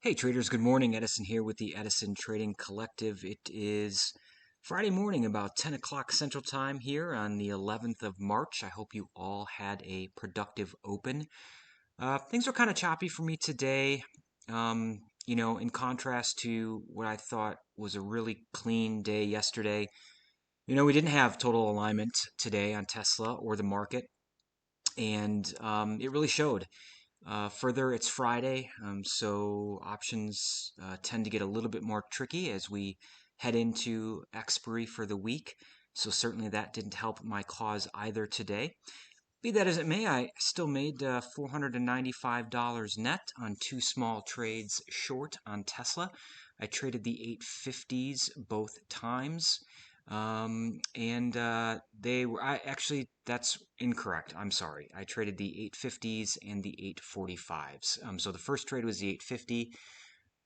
Hey traders, good morning. Edison here with the Edison Trading Collective. It is Friday morning, about 10 o'clock Central Time here on the 11th of March. I hope you all had a productive open. Things are kind of choppy for me today. In contrast to what I thought was a really clean day yesterday. We didn't have total alignment today on Tesla or the market, and it really showed. Further, it's Friday, so options tend to get a little bit more tricky as we head into expiry for the week. So certainly that didn't help my cause either today. Be that as it may, I still made $495 net on two small trades short on Tesla. I traded the 850s both times. They were, that's incorrect. I'm sorry. I traded the 850s and the 845s. So the first trade was the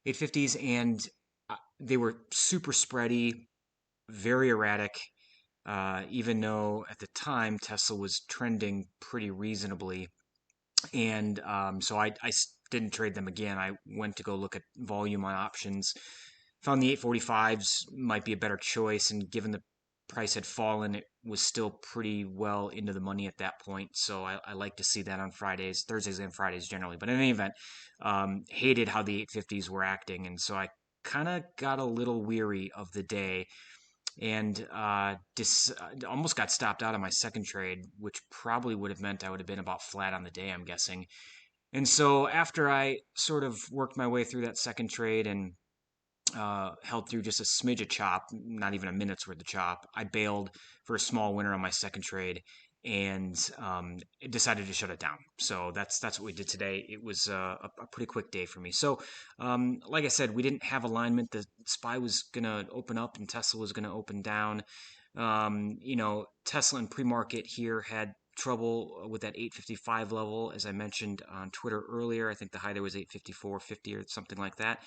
850s, and they were super spready, very erratic. Even though at the time Tesla was trending pretty reasonably. And so I didn't trade them again. I went to go look at volume on options. Found the 845s might be a better choice, and given the price had fallen, it was still pretty well into the money at that point. So I like to see that on Fridays, Thursdays, and Fridays generally. But in any event, hated how the 850s were acting, and so I kind of got a little weary of the day and almost got stopped out of my second trade, which probably would have meant I would have been about flat on the day, I'm guessing. And so after I sort of worked my way through that second trade and held through just a smidge of chop, not even a minute's worth of chop, I bailed for a small winner on my second trade and decided to shut it down. So that's what we did today. It was a pretty quick day for me. So like I said, we didn't have alignment. The SPY was going to open up and Tesla was going to open down. Tesla in pre-market here had trouble with that 855 level, as I mentioned on Twitter earlier. I think the high there was 854.50 or something like that.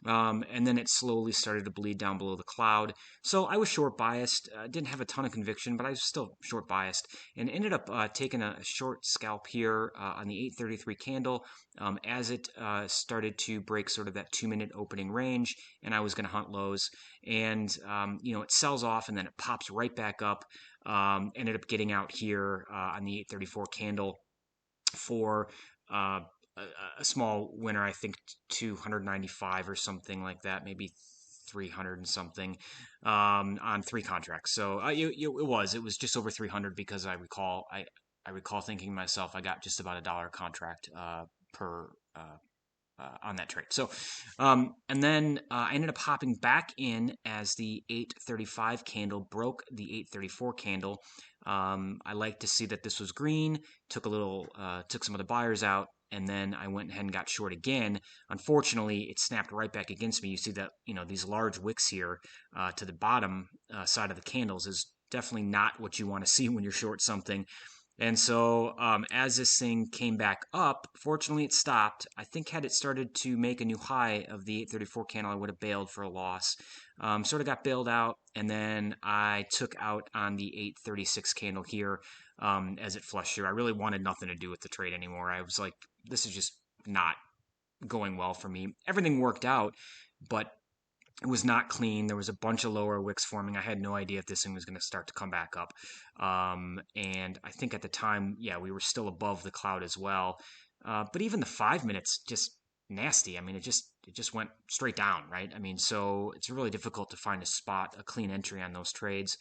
And then it slowly started to bleed down below the cloud. So I was short biased. Didn't have a ton of conviction, but I was still short biased, and ended up taking a short scalp here on the 833 candle as it started to break sort of that 2-minute opening range, and I was going to hunt lows. And it sells off and then it pops right back up. Ended up getting out here on the 834 candle for a small winner, I think 295 or something like that, maybe 300 and something on three contracts. So it was just over 300 because I recall thinking to myself I got just about $1 contract per on that trade. So, and then I ended up hopping back in as the 835 candle broke the 834 candle. I like to see that this was green. Took some of the buyers out, and then I went ahead and got short again. Unfortunately, it snapped right back against me. You see that these large wicks here to the bottom side of the candles is definitely not what you want to see when you're short something. And so, as this thing came back up, fortunately it stopped. I think had it started to make a new high of the 834 candle, I would have bailed for a loss. Sort of got bailed out, and then I took out on the 836 candle here as it flushed through. I really wanted nothing to do with the trade anymore. I was like, this is just not going well for me. Everything worked out, but it was not clean. There was a bunch of lower wicks forming. I had no idea if this thing was going to start to come back up. And I think at the time, yeah, we were still above the cloud as well. But even the 5 minutes, just nasty. I mean, it just went straight down, right? I mean, so it's really difficult to find a clean entry on those trades.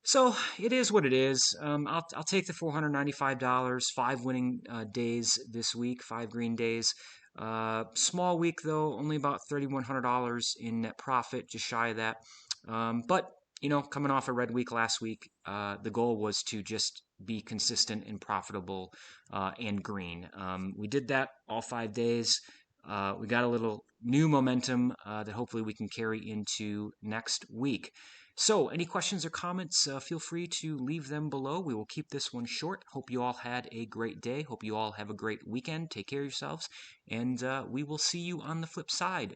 So it is what it is. I'll take the $495. 5 winning days this week, 5 green days. Small week though, only about $3,100 in net profit, just shy of that. But coming off a red week last week, the goal was to just be consistent and profitable and green. We did that all 5 days. We got a little new momentum that hopefully we can carry into next week. So, any questions or comments, feel free to leave them below. We will keep this one short. Hope you all had a great day. Hope you all have a great weekend. Take care of yourselves, and we will see you on the flip side.